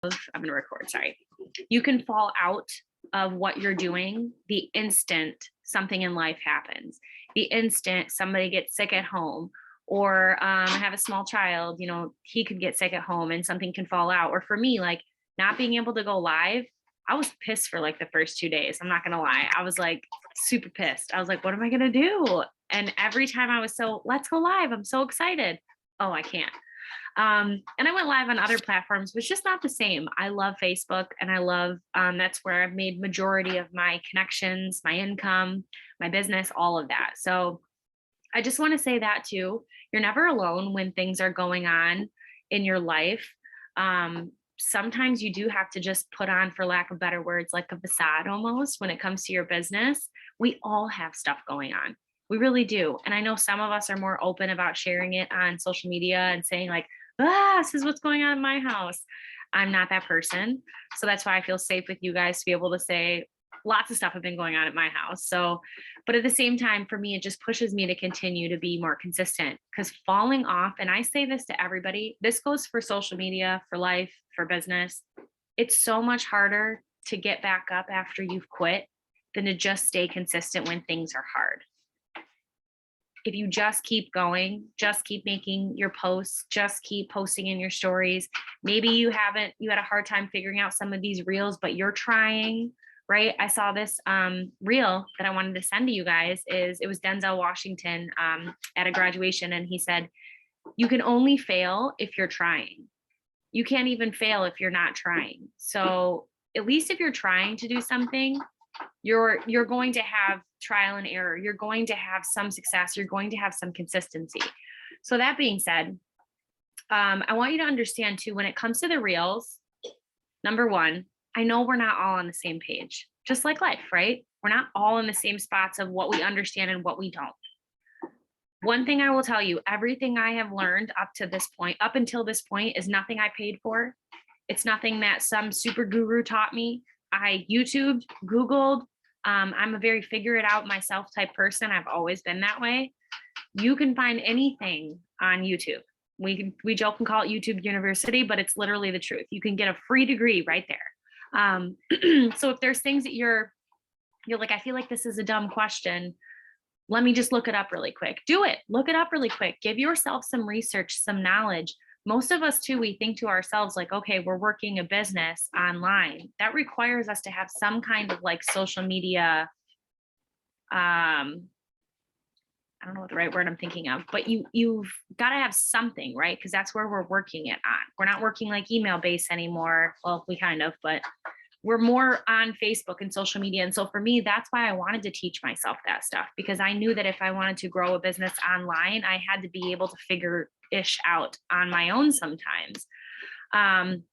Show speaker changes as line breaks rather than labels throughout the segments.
I'm going to record, sorry. You can fall out of what you're doing the instant something in life happens, the instant somebody gets sick at home, or I have a small child, he could get sick at home and something can fall out. Or for me, like not being able to go live, I was pissed for like the first 2 days. I'm not going to lie. I was like super pissed. I was like, what am I going to do? And every time I was let's go live. I'm so excited. Oh, I can't. And I went live on other platforms, but it's just not the same. I love Facebook, and I love, that's where I've made majority of my connections, my income, my business, all of that. So I just want to say that too. You're never alone when things are going on in your life. Sometimes you do have to just put on, for lack of better words, like a facade almost when it comes to your business. We all have stuff going on. We really do. And I know some of us are more open about sharing it on social media and saying like, this is what's going on in my house. I'm not that person. So that's why I feel safe with you guys to be able to say lots of stuff have been going on at my house. So, but at the same time, for me, it just pushes me to continue to be more consistent, because falling off, and I say this to everybody, this goes for social media, for life, for business. It's so much harder to get back up after you've quit than to just stay consistent when things are hard. If you just keep going, just keep making your posts, just keep posting in your stories. Maybe you had a hard time figuring out some of these reels, but you're trying, right? I saw this reel that I wanted to send to you guys. It was Denzel Washington at a graduation, and he said, you can only fail if you're trying. You can't even fail if you're not trying. So at least if you're trying to do something, you're going to have trial and error. You're going to have some success. You're going to have some consistency. So that being said, I want you to understand too, when it comes to the reels, number one, I know we're not all on the same page, just like life, right? We're not all in the same spots of what we understand and what we don't. One thing I will tell you, everything I have learned up until this point is nothing I paid for. It's nothing that some super guru taught me. I YouTubed, Googled. I'm a very figure it out myself type person. I've always been that way. You can find anything on YouTube. We joke and call it YouTube University, but it's literally the truth. You can get a free degree right there. So if there's things that you're like, I feel like this is a dumb question, let me just look it up really quick. Do it. Look it up really quick. Give yourself some research, some knowledge. Most of us too, we think to ourselves like, okay, we're working a business online. That requires us to have some kind of like social media. I don't know what the right word I'm thinking of, but you've got to have something, right? Because that's where we're working it on. We're not working like email based anymore. Well, we kind of, but we're more on Facebook and social media. And so for me, that's why I wanted to teach myself that stuff, because I knew that if I wanted to grow a business online, I had to be able to figure ish out on my own sometimes. And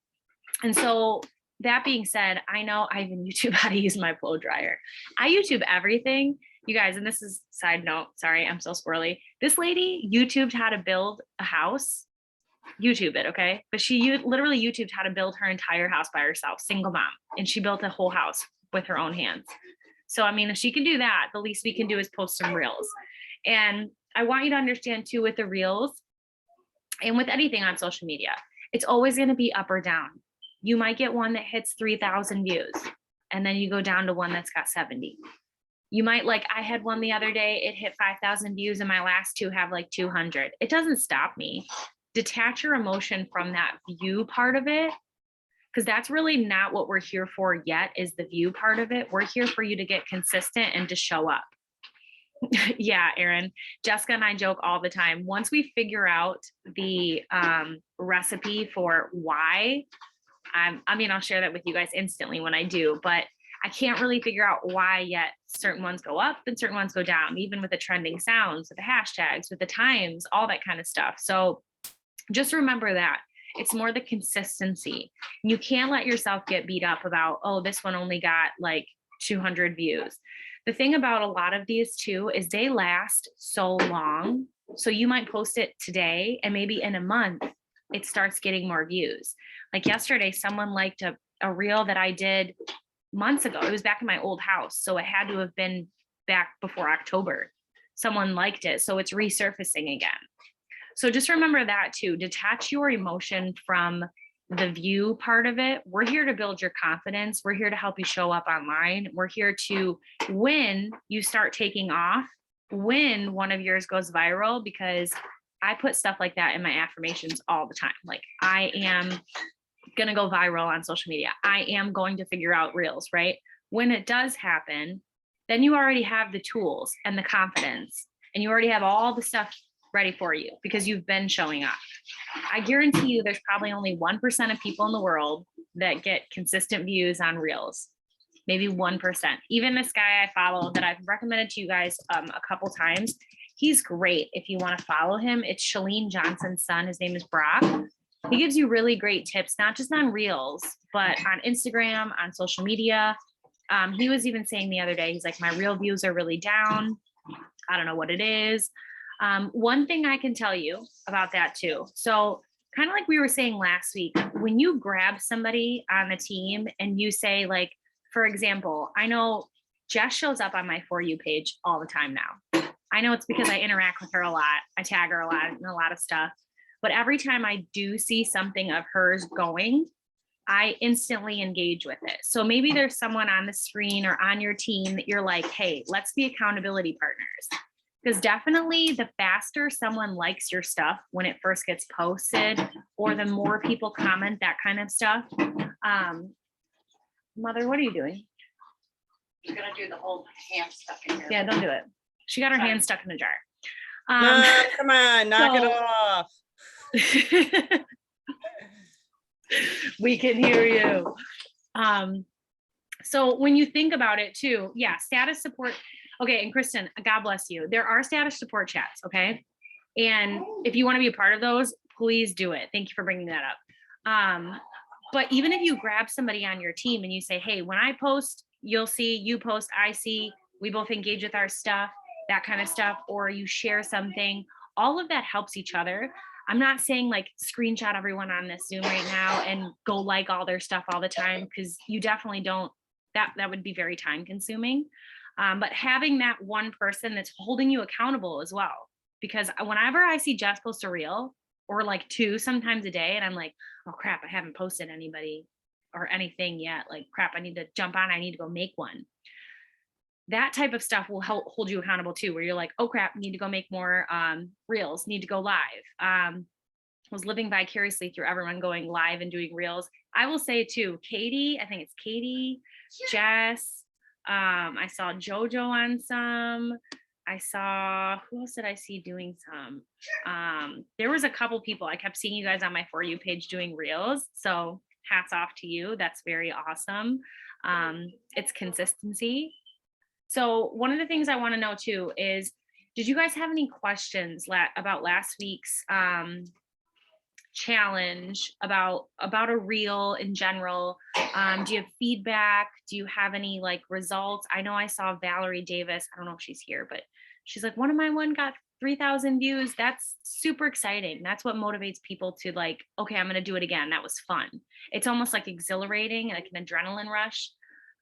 so that being said, I know I even YouTube how to use my blow dryer. I YouTube everything, you guys. And this is side note. Sorry, I'm so squirrely. This lady YouTubed how to build a house. YouTube it, okay? But she literally YouTubed how to build her entire house by herself, single mom, and she built a whole house with her own hands. So, I mean, if she can do that, the least we can do is post some reels. And I want you to understand too, with the reels and with anything on social media, it's always going to be up or down. You might get one that hits 3,000 views, and then you go down to one that's got 70. You might, like I had one the other day, it hit 5,000 views, and my last two have like 200. It doesn't stop me. Detach your emotion from that view part of it, because that's really not what we're here for yet, is the view part of it. We're here for you to get consistent and to show up. Yeah, Erin, Jessica and I joke all the time. Once we figure out the recipe for why, I'll share that with you guys instantly when I do, but I can't really figure out why yet. Certain ones go up and certain ones go down, even with the trending sounds, with the hashtags, with the times, all that kind of stuff. So just remember that it's more the consistency. You can't let yourself get beat up about, oh, this one only got like 200 views. The thing about a lot of these too is they last so long. So you might post it today and maybe in a month, it starts getting more views. Like yesterday, someone liked a reel that I did months ago. It was back in my old house. So it had to have been back before October. Someone liked it. So it's resurfacing again. So just remember that too. Detach your emotion from the view part of it. We're here to build your confidence. We're here to help you show up online. We're here to, when you start taking off, when one of yours goes viral, because I put stuff like that in my affirmations all the time. Like, I am going to go viral on social media. I am going to figure out reels, right? When it does happen, then you already have the tools and the confidence, and you already have all the stuff ready for you because you've been showing up. I guarantee you there's probably only 1% of people in the world that get consistent views on reels. Maybe 1%. Even this guy I follow that I've recommended to you guys a couple times, he's great if you want to follow him. It's Chalene Johnson's son. His name is Brock. He gives you really great tips, not just on reels, but on Instagram, on social media. He was even saying the other day, he's like, my reel views are really down. I don't know what it is. One thing I can tell you about that too. So kind of like we were saying last week, when you grab somebody on the team and you say, like, for example, I know Jess shows up on my For You page all the time now. I know it's because I interact with her a lot. I tag her a lot and a lot of stuff. But every time I do see something of hers going, I instantly engage with it. So maybe there's someone on the screen or on your team that you're like, hey, let's be accountability partners. Because definitely the faster someone likes your stuff when it first gets posted, or the more people comment, that kind of stuff. Mother, what are you doing?
You're gonna do the whole hand stuff in here.
Yeah, don't do it. She got her hand stuck in a jar.
Mom, come on, knock it off.
We can hear you. So when you think about it too, yeah, status support. Okay, and Kristen, God bless you. There are status support chats, okay? And if you want to be a part of those, please do it. Thank you for bringing that up. But even if you grab somebody on your team and you say, hey, when I post, you'll see, you post, I see, we both engage with our stuff, that kind of stuff, or you share something, all of that helps each other. I'm not saying like screenshot everyone on this Zoom right now and go like all their stuff all the time, because you definitely don't, that would be very time consuming. But having that one person that's holding you accountable as well, because whenever I see Jess post a reel, or like 2 sometimes a day, and I'm like, oh crap, I haven't posted anybody or anything yet. Like crap, I need to jump on, I need to go make one. That type of stuff will help hold you accountable too, where you're like, oh crap, need to go make more reels, need to go live. Was living vicariously through everyone going live and doing reels. I will say too, Katie, I think it's Katie, Jess, I saw Jojo on some. I saw, who else did I see doing some? There was a couple people. I kept seeing you guys on my For You page doing reels. So hats off to you. That's very awesome. It's consistency. So one of the things I want to know too is, did you guys have any questions about last week's challenge, about a reel in general? Do you have feedback? Do you have any like results? I know I saw Valerie Davis, I don't know if she's here, but she's like, one of my one got 3,000 views. That's super exciting. That's what motivates people to like, okay, I'm going to do it again. That was fun. It's almost like exhilarating, like an adrenaline rush.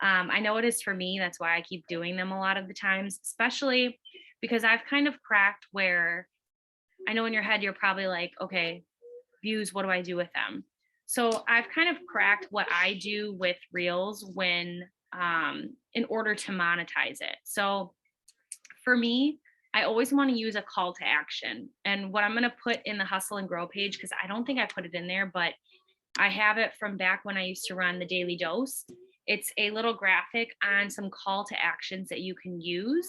I know it is for me. That's why I keep doing them a lot of the times, especially because I've kind of cracked where I know in your head, you're probably like, okay, views, what do I do with them? So I've kind of cracked what I do with reels when in order to monetize it. So for me, I always want to use a call to action. And what I'm going to put in the Hustle and Grow page, because I don't think I put it in there, but I have it from back when I used to run the Daily Dose. It's a little graphic on some call to actions that you can use.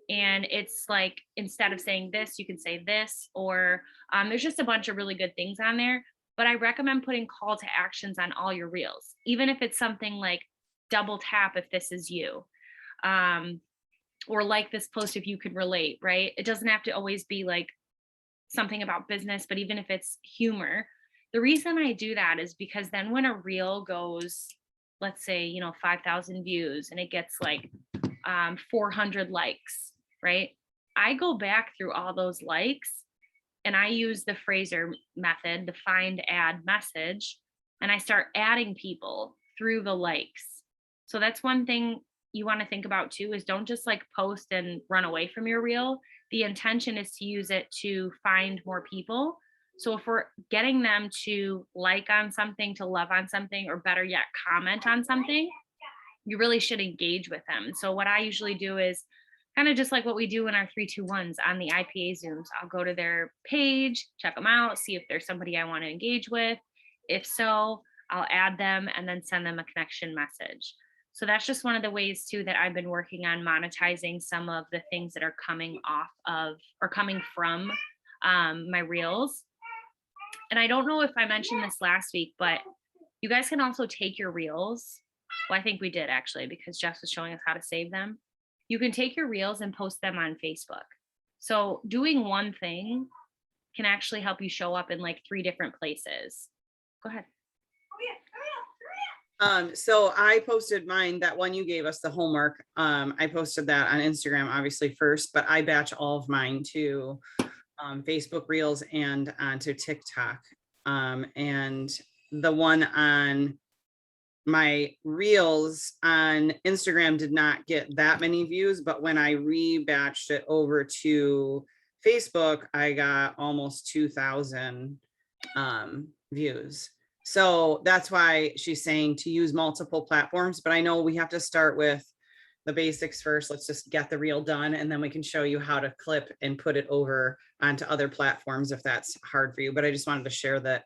And it's like, instead of saying this, you can say this, or there's just a bunch of really good things on there. But I recommend putting call to actions on all your reels, even if it's something like double tap if this is you, or like this post if you could relate, right? It doesn't have to always be like something about business, but even if it's humor. The reason I do that is because then when a reel goes, let's say, 5,000 views and it gets like 400 likes, right? I go back through all those likes and I use the Fraser method, the find add message, and I start adding people through the likes. So that's one thing you want to think about too, is don't just like post and run away from your reel. The intention is to use it to find more people. So if we're getting them to like on something, to love on something, or better yet, comment on something, you really should engage with them. So what I usually do is kind of just like what we do in our 3-2-1s on the IPA Zooms. I'll go to their page, check them out, see if there's somebody I want to engage with. If so, I'll add them and then send them a connection message. So that's just one of the ways too that I've been working on monetizing some of the things that are coming off of or coming from my reels. And I don't know if I mentioned this last week, but you guys can also take your reels. Well, I think we did actually, because Jess was showing us how to save them. You can take your reels and post them on Facebook. So doing one thing can actually help you show up in like 3 different places. Go ahead.
So I posted mine, that one you gave us, the homework. I posted that on Instagram, obviously first, but I batch all of mine to Facebook Reels and onto TikTok. And the one on my Reels on Instagram did not get that many views, but when I rebatched it over to Facebook, I got almost 2,000 views. So that's why she's saying to use multiple platforms, but I know we have to start with the basics first. Let's just get the reel done, and then we can show you how to clip and put it over onto other platforms if that's hard for you. But I just wanted to share that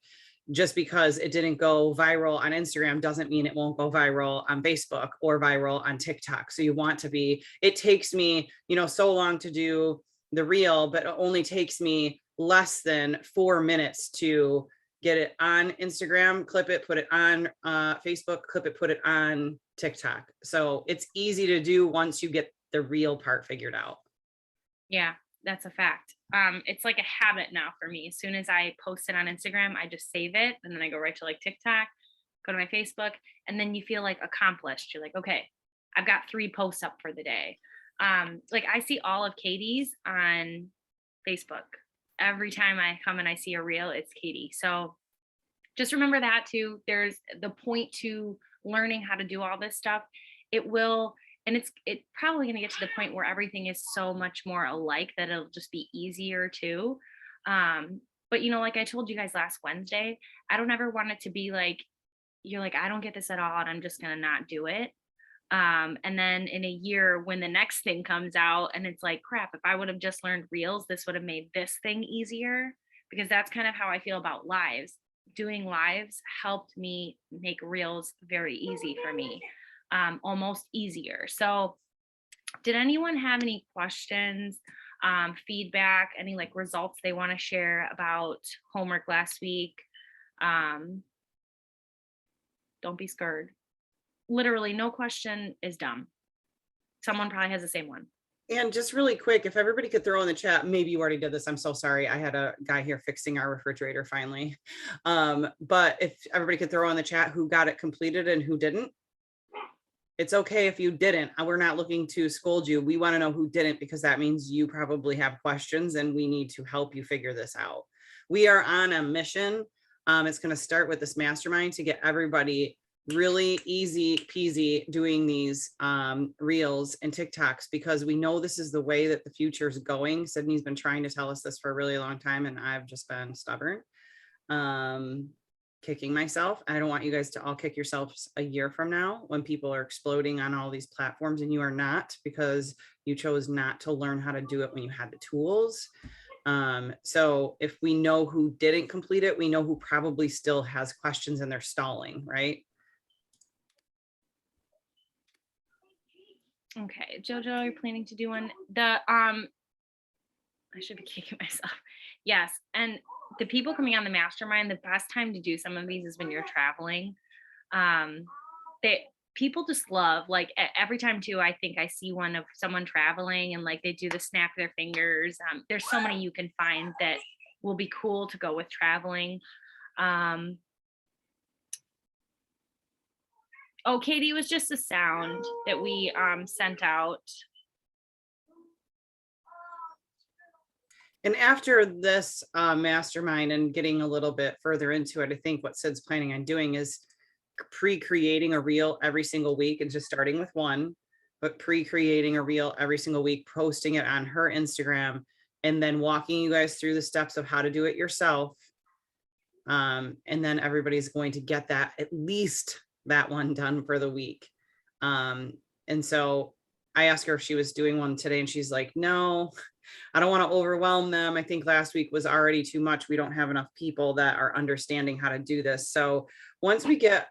just because it didn't go viral on Instagram doesn't mean it won't go viral on Facebook or viral on TikTok. So you want to be, it takes me, so long to do the reel, but it only takes me less than 4 minutes to get it on Instagram, clip it, put it on Facebook, clip it, put it on TikTok. So it's easy to do once you get the reel part figured out.
Yeah, that's a fact. It's like a habit now for me. As soon as I post it on Instagram, I just save it, and then I go right to like TikTok, go to my Facebook, and then you feel like accomplished. You're like, okay, I've got 3 posts up for the day. Like I see all of Katie's on Facebook. Every time I come and I see a reel, it's Katie. So just remember that too. There's the point to learning how to do all this stuff. It will, and it's probably going to get to the point where everything is so much more alike that it'll just be easier too. But like I told you guys last Wednesday, I don't ever want it to be like, you're like, I don't get this at all, and I'm just going to not do it. And then in a year when the next thing comes out and it's like, crap, if I would have just learned reels, this would have made this thing easier, because that's kind of how I feel about lives. Doing lives helped me make reels very easy for me, almost easier. So did anyone have any questions, feedback, any like results they want to share about homework last week? Don't be scared. Literally no question is dumb. Someone probably has the same one.
And just really quick, if everybody could throw in the chat, maybe you already did this. I'm so sorry. I had a guy here fixing our refrigerator finally. But if everybody could throw in the chat who got it completed and who didn't. It's okay if you didn't. We're not looking to scold you. We want to know who didn't, because that means you probably have questions and we need to help you figure this out. We are on a mission. It's going to start with this mastermind to get everybody really easy peasy doing these reels and TikToks, because we know this is the way that the future is going. Sydney's been trying to tell us this for a really long time, and I've just been stubborn, kicking myself. I don't want you guys to all kick yourselves a year from now when people are exploding on all these platforms and you are not, because you chose not to learn how to do it when you had the tools. So if we know who didn't complete it, we know who probably still has questions and they're stalling, right?
Okay, Jojo, you're planning to do one. I should be kicking myself. Yes, and the people coming on the mastermind, the best time to do some of these is when you're traveling. People just love, like every time too, I think I see one of someone traveling and like they do the snap their fingers. There's so many you can find that will be cool to go with traveling. Oh, Katie, it was just a sound that we sent out.
And after this mastermind and getting a little bit further into it, I think what Sid's planning on doing is pre-creating a reel every single week, and just starting with one, but pre-creating a reel every single week, posting it on her Instagram, and then walking you guys through the steps of how to do it yourself, And then everybody's going to get that, at least that one done for the week. And so I asked her if she was doing one today, and she's like, no, I don't want to overwhelm them. I think last week was already too much. We don't have enough people that are understanding how to do this. So once we get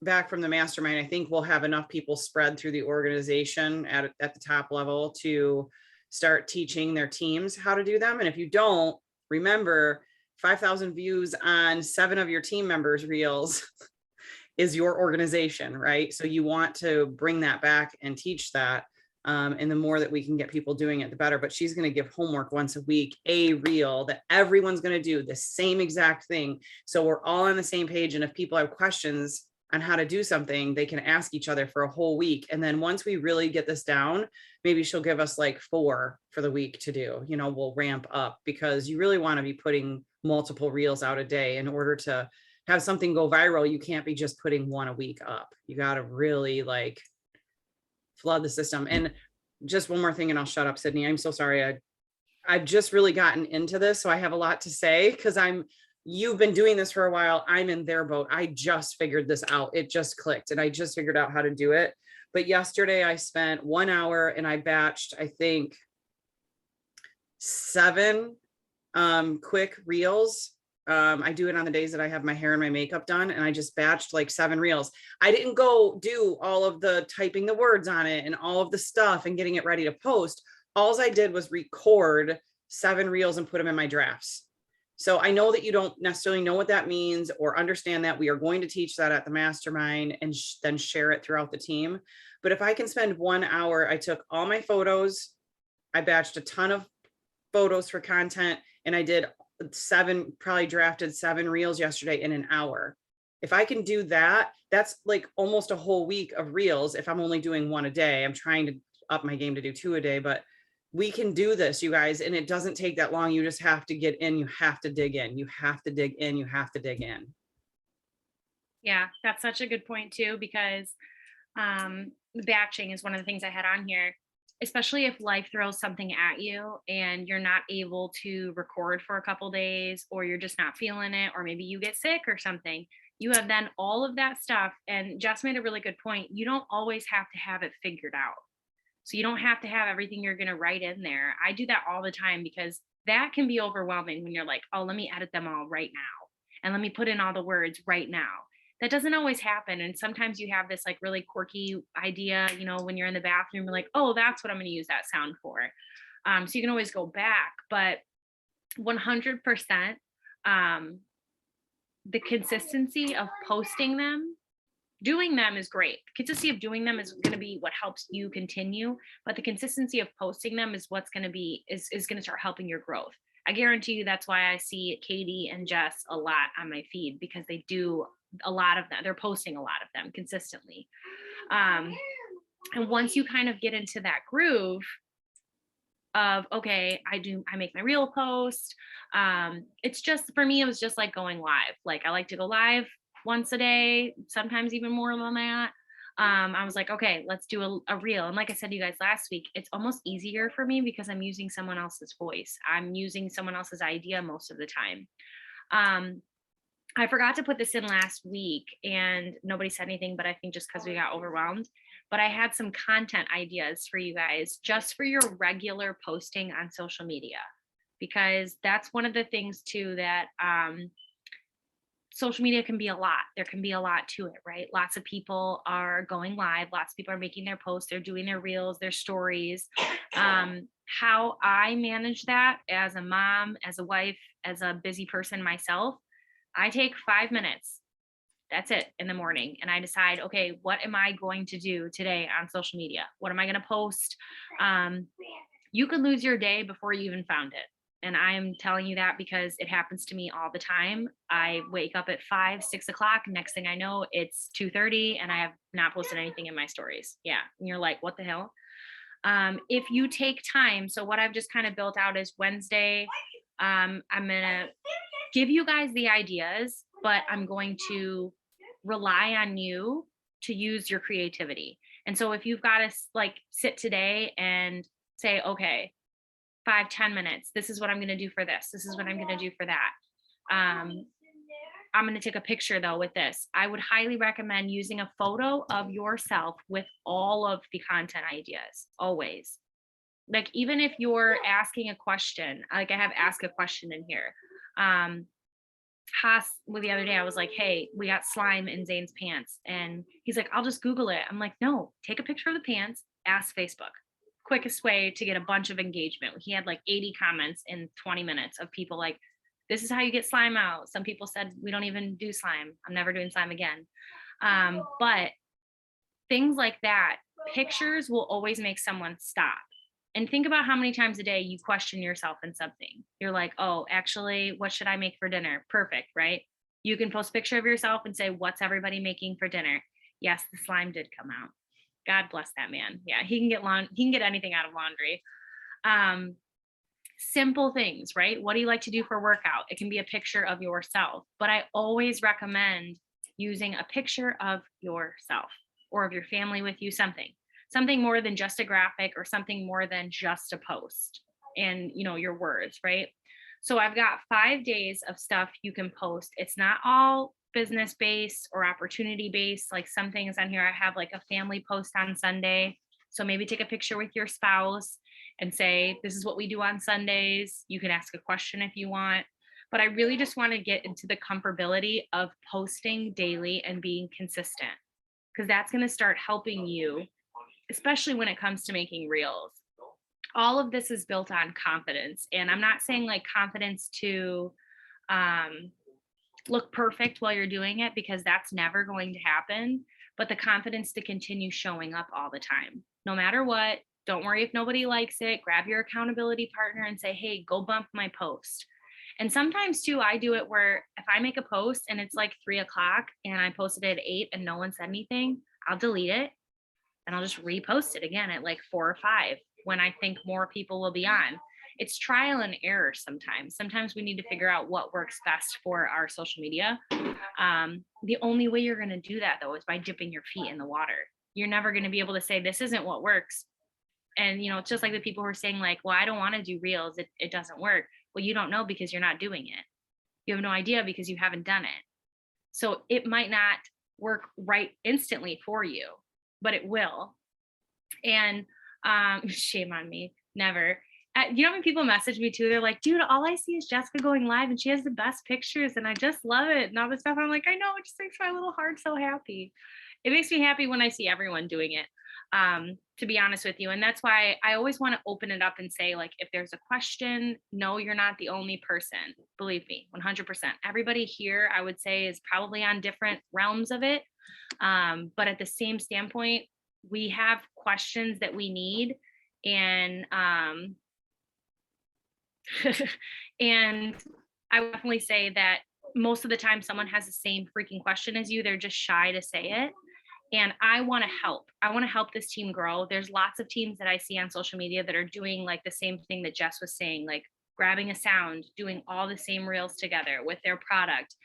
back from the mastermind, I think we'll have enough people spread through the organization at the top level to start teaching their teams how to do them. And if you don't, remember, 5,000 views on 7 of your team members' reels is your organization, right? So you want to bring that back and teach that. And the more that we can get people doing it, the better. But she's going to give homework once a week, a reel that everyone's going to do the same exact thing. So we're all on the same page. And if people have questions on how to do something, they can ask each other for a whole week. And then once we really get this down, maybe she'll give us like 4 for the week to do, we'll ramp up, because you really want to be putting multiple reels out a day in order to have something go viral. You can't be just putting 1 a week up. You got to really like flood the system. And just one more thing, and I'll shut up, Sydney. I'm so sorry. I've just really gotten into this, so I have a lot to say, because you've been doing this for a while. I'm in their boat. I just figured this out. It just clicked, and I just figured out how to do it. But yesterday I spent 1 hour and I batched, I think, 7 quick reels. I do it on the days that I have my hair and my makeup done, and I just batched like 7 reels. I didn't go do all of the typing the words on it and all of the stuff and getting it ready to post. All I did was record 7 reels and put them in my drafts. So I know that you don't necessarily know what that means or understand that. We are going to teach that at the mastermind and then share it throughout the team. But if I can spend 1 hour, I took all my photos, I batched a ton of photos for content, and I did 7, probably drafted 7 reels yesterday in an hour. If I can do that, that's like almost a whole week of reels. If I'm only doing 1 a day, I'm trying to up my game to do 2 a day, but we can do this, you guys. And it doesn't take that long. You just have to get in. You have to dig in. You have to dig in. You have to dig in.
Yeah, that's such a good point too, because batching is one of the things I had on here, especially if life throws something at you and you're not able to record for a couple days, or you're just not feeling it, or maybe you get sick or something. You have then all of that stuff. And Jess made a really good point. You don't always have to have it figured out. So you don't have to have everything you're going to write in there. I do that all the time, because that can be overwhelming when you're like, oh, let me edit them all right now. And let me put in all the words right now. That doesn't always happen. And sometimes you have this like really quirky idea, when you're in the bathroom, you're like, oh, that's what I'm going to use that sound for. So you can always go back, but 100%, the consistency of posting them, doing them is great. The consistency of doing them is going to be what helps you continue, but the consistency of posting them is what's going to be, is going to start helping your growth. I guarantee you that's why I see Katie and Jess a lot on my feed, because they do a lot of them. They're posting a lot of them consistently. And once you kind of get into that groove of, okay, I make my reel post. It's just, for me, it was just like going live. Like I like to go live once a day, sometimes even more than that. I was like, okay, let's do a reel. And like I said to you guys last week, it's almost easier for me because I'm using someone else's voice. I'm using someone else's idea most of the time. I forgot to put this in last week and nobody said anything, but I think just because we got overwhelmed. But I had some content ideas for you guys just for your regular posting on social media, because that's one of the things too that social media can be a lot. There can be a lot to it, right? Lots of people are going live. Lots of people are making their posts. They're doing their reels, their stories. How I manage that as a mom, as a wife, as a busy person myself, I take 5 minutes. That's it in the morning. And I decide, okay, what am I going to do today on social media? What am I going to post? You could lose your day before you even found it. And I'm telling you that because it happens to me all the time. I wake up at 5, 6 o'clock. Next thing I know, it's 2:30 and I have not posted anything in my stories. Yeah. And you're like, what the hell? If you take time, so what I've just kind of built out is Wednesday. I'm going to give you guys the ideas, but I'm going to rely on you to use your creativity. And so if you've got to like sit today and say, okay, 5-10 minutes, this is what I'm going to do for this. This is what I'm going to do for that. I'm going to take a picture though with this. I would highly recommend using a photo of yourself with all of the content ideas, always. Like, even if you're asking a question, like I have ask a question in here. Haas, well, the other day I was like, hey, we got slime in Zane's pants. And he's like, I'll just Google it. I'm like, no, take a picture of the pants, ask Facebook. Quickest way to get a bunch of engagement. He had like 80 comments in 20 minutes of people like, this is how you get slime out. Some people said, we don't even do slime. I'm never doing slime again. But things like that, pictures will always make someone stop. And think about how many times a day you question yourself in something. You're like, oh, actually, what should I make for dinner? Perfect, right? You can post a picture of yourself and say, what's everybody making for dinner? Yes, the slime did come out. God bless that man. Yeah, he can get anything out of laundry. Simple things, right? What do you like to do for workout? It can be a picture of yourself, but I always recommend using a picture of yourself or of your family with you, something more than just a graphic or something more than just a post and, you know, your words, right? So I've got 5 days of stuff you can post. It's not all business based or opportunity based. Like some things on here, I have like a family post on Sunday. So maybe take a picture with your spouse and say, this is what we do on Sundays. You can ask a question if you want. But I really just want to get into the comfortability of posting daily and being consistent, because that's going to start helping you, especially when it comes to making reels. All of this is built on confidence. And I'm not saying like confidence to look perfect while you're doing it, because that's never going to happen, but the confidence to continue showing up all the time, no matter what. Don't worry if nobody likes it. Grab your accountability partner and say, hey, go bump my post. And sometimes too, I do it where if I make a post and it's like 3 o'clock and I posted it at 8 and no one said anything, I'll delete it and I'll just repost it again at like 4 or 5 when I think more people will be on. It's trial and error sometimes. Sometimes we need to figure out what works best for our social media. The only way you're going to do that though is by dipping your feet in the water. You're never going to be able to say, this isn't what works. And, you know, it's just like the people who are saying like, well, I don't want to do reels. It doesn't work. Well, you don't know because you're not doing it. You have no idea because you haven't done it. So it might not work right instantly for you, but it will. And shame on me, never. You know, when people message me too, they're like, dude, all I see is Jessica going live and she has the best pictures and I just love it. And all this stuff. I'm like, I know, it just makes my little heart so happy. It makes me happy when I see everyone doing it, to be honest with you. And that's why I always want to open it up and say, like, if there's a question, no, you're not the only person. Believe me, 100%. Everybody here, I would say, is probably on different realms of it. But at the same standpoint, we have questions that we need. And and I would definitely say that most of the time someone has the same freaking question as you. They're just shy to say it. And I want to help. I want to help this team grow. There's lots of teams that I see on social media that are doing like the same thing that Jess was saying, like grabbing a sound, doing all the same reels together with their product.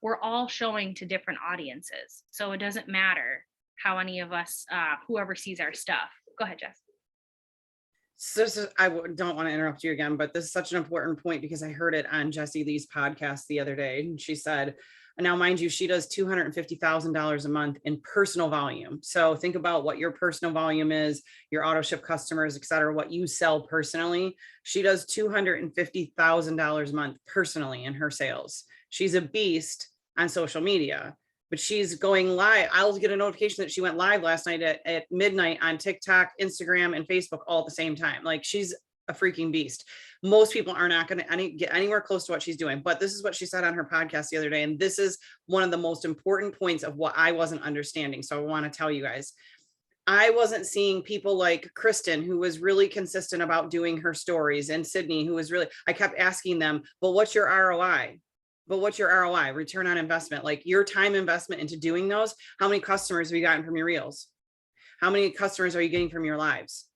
We're all showing to different audiences. So it doesn't matter how any of us, whoever sees our stuff. Go ahead, Jess.
So don't want to interrupt you again, but this is such an important point because I heard it on Jessie Lee's podcast the other day. And she said, now, mind you, she does $250,000 a month in personal volume. So think about what your personal volume is, your auto ship customers, et cetera, what you sell personally. She does $250,000 a month personally in her sales. She's a beast on social media, but she's going live. I'll get a notification that she went live last night at midnight on TikTok, Instagram, and Facebook all at the same time. Like, she's a freaking beast. Most people are not going to get anywhere close to what she's doing, but this is what she said on her podcast the other day. And this is one of the most important points of what I wasn't understanding. So I want to tell you guys, I wasn't seeing people like Kristen, who was really consistent about doing her stories, and Sydney, who was really, I kept asking them, well, what's your ROI? But what's your ROI, return on investment? Like your time investment into doing those. How many customers have you gotten from your reels? How many customers are you getting from your lives?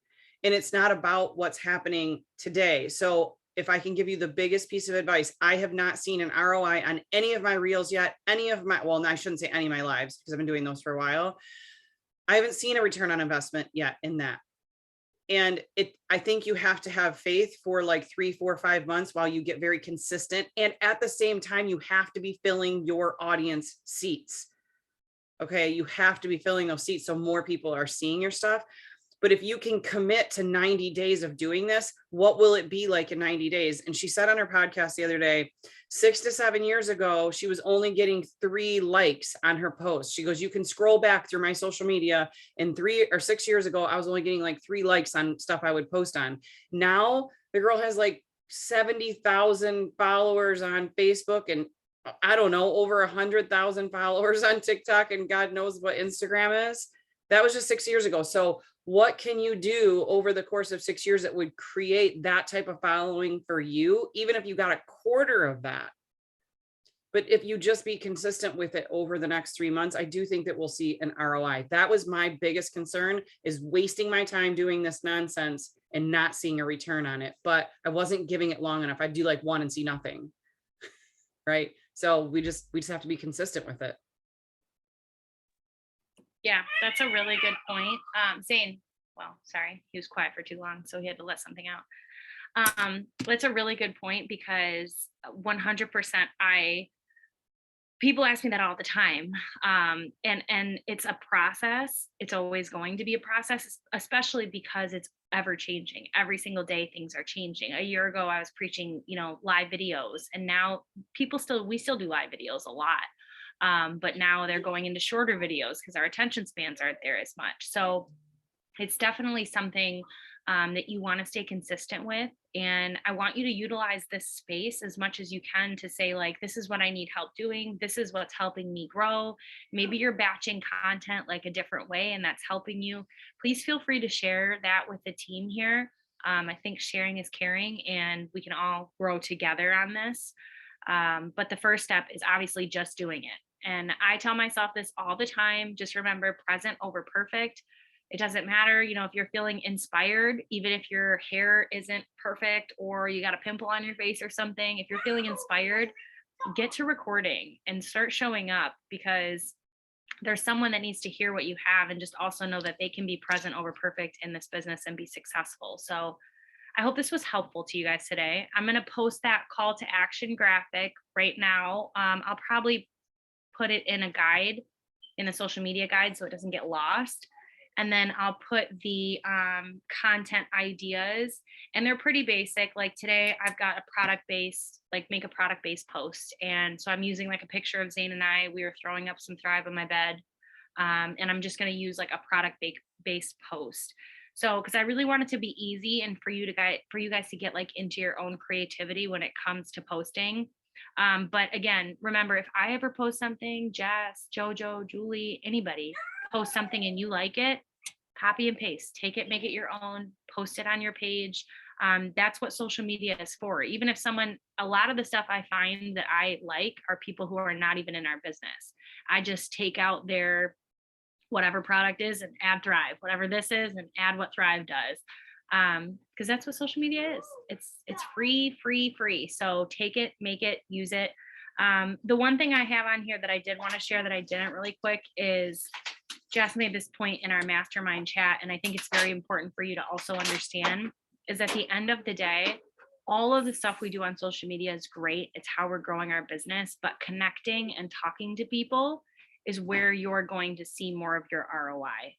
And it's not about what's happening today. So if I can give you the biggest piece of advice, I have not seen an ROI on any of my reels yet, well, I shouldn't say any of my lives because I've been doing those for a while. I haven't seen a return on investment yet in that. And I think you have to have faith for like 3, 4, 5 months while you get very consistent. And at the same time, you have to be filling your audience seats. Okay. You have to be filling those seats so more people are seeing your stuff. But if you can commit to 90 days of doing this, what will it be like in 90 days? And she said on her podcast the other day, 6 to 7 years ago, she was only getting 3 likes on her post. She goes, you can scroll back through my social media, and 3 or 6 years ago, I was only getting like 3 likes on stuff I would post on. Now the girl has like 70,000 followers on Facebook, and I don't know, over 100,000 followers on TikTok, and God knows what Instagram is. That was just 6 years ago. So what can you do over the course of 6 years that would create that type of following for you, even if you got a quarter of that? But if you just be consistent with it over the next 3 months, I do think that we'll see an ROI. That was my biggest concern, is wasting my time doing this nonsense and not seeing a return on it. But I wasn't giving it long enough. I'd do like 1 and see nothing. Right. So we just have to be consistent with it.
Yeah, that's a really good point. Zane, well, sorry, he was quiet for too long, so he had to let something out. That's a really good point, because 100% people ask me that all the time. And it's a process. It's always going to be a process, especially because it's ever changing. Every single day things are changing. A year ago I was preaching, live videos, and now we still do live videos a lot. But now they're going into shorter videos because our attention spans aren't there as much. So it's definitely something that you want to stay consistent with. And I want you to utilize this space as much as you can to say, like, this is what I need help doing. This is what's helping me grow. Maybe you're batching content like a different way, and that's helping you. Please feel free to share that with the team here. I think sharing is caring, and we can all grow together on this. But the first step is obviously just doing it. And I tell myself this all the time. Just remember, present over perfect. It doesn't matter, if you're feeling inspired, even if your hair isn't perfect or you got a pimple on your face or something, if you're feeling inspired, get to recording and start showing up, because there's someone that needs to hear what you have, and just also know that they can be present over perfect in this business and be successful. So I hope this was helpful to you guys today. I'm going to post that call to action graphic right now. I'll probably put it in a guide, in the social media guide, so it doesn't get lost. And then I'll put the content ideas, and they're pretty basic. Like today I've got a product-based, like make a product-based post. And so I'm using like a picture of Zane and we were throwing up some Thrive on my bed. And I'm just going to use like a product-based post. So, because I really want it to be easy, and for you guys to get like into your own creativity when it comes to posting. But again, remember, if I ever post something, Jess, Jojo, Julie, anybody post something and you like it, copy and paste, take it, make it your own, post it on your page. That's what social media is for. Even if a lot of the stuff I find that I like are people who are not even in our business. I just take out their whatever product is and add Thrive, whatever this is, and add what Thrive does. Because that's what social media is. It's free. So take it, make it, use it. The one thing I have on here that I did want to share that I didn't really quick is, Jess made this point in our mastermind chat, and I think it's very important for you to also understand, is at the end of the day, all of the stuff we do on social media is great. It's how we're growing our business, but connecting and talking to people is where you're going to see more of your ROI,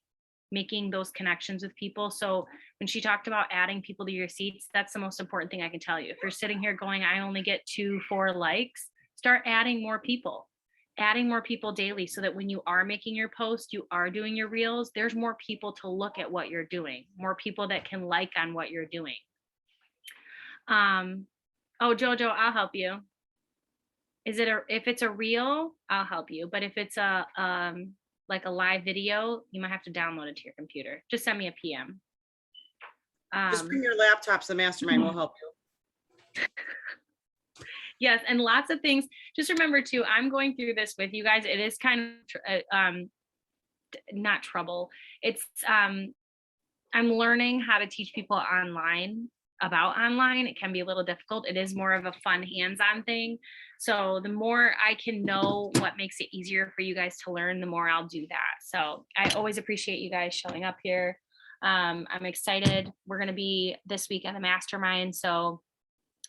making those connections with people. So when she talked about adding people to your seats, that's the most important thing I can tell you. If you're sitting here going, I only get 2, 4 likes, start adding more people daily, so that when you are making your post, you are doing your reels, there's more people to look at what you're doing, more people that can like on what you're doing. Oh, Jojo, I'll help you. If it's a reel, I'll help you. But if it's like a live video, you might have to download it to your computer. Just send me a PM.
Just bring your laptops. The mastermind will help you.
Yes, and lots of things. Just remember too, I'm going through this with you guys. It is kind of not trouble. It's I'm learning how to teach people about online. It can be a little difficult. It is more of a fun hands-on thing. So the more I can know what makes it easier for you guys to learn, the more I'll do that. So I always appreciate you guys showing up here. I'm excited. We're going to be this week at the mastermind. So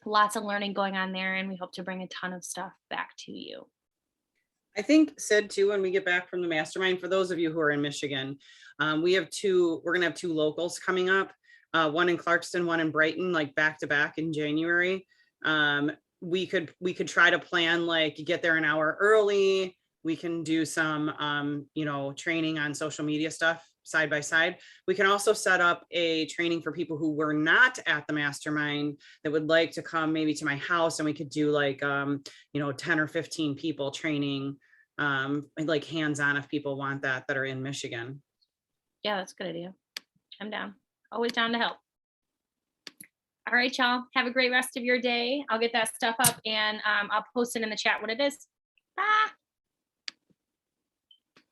lots of learning going on there. And we hope to bring a ton of stuff back to you.
I think Sid too, when we get back from the mastermind, for those of you who are in Michigan, we're gonna have two locals coming up, one in Clarkston, one in Brighton, like back to back in January. We could try to plan, like get there an hour early. We can do some, training on social media stuff side by side. We can also set up a training for people who were not at the mastermind that would like to come maybe to my house, and we could do like, 10 or 15 people training, like hands-on if people want that are in Michigan.
Yeah, that's a good idea. I'm down. Always down to help. All right, y'all. Have a great rest of your day. I'll get that stuff up and I'll post it in the chat what it is. Bye.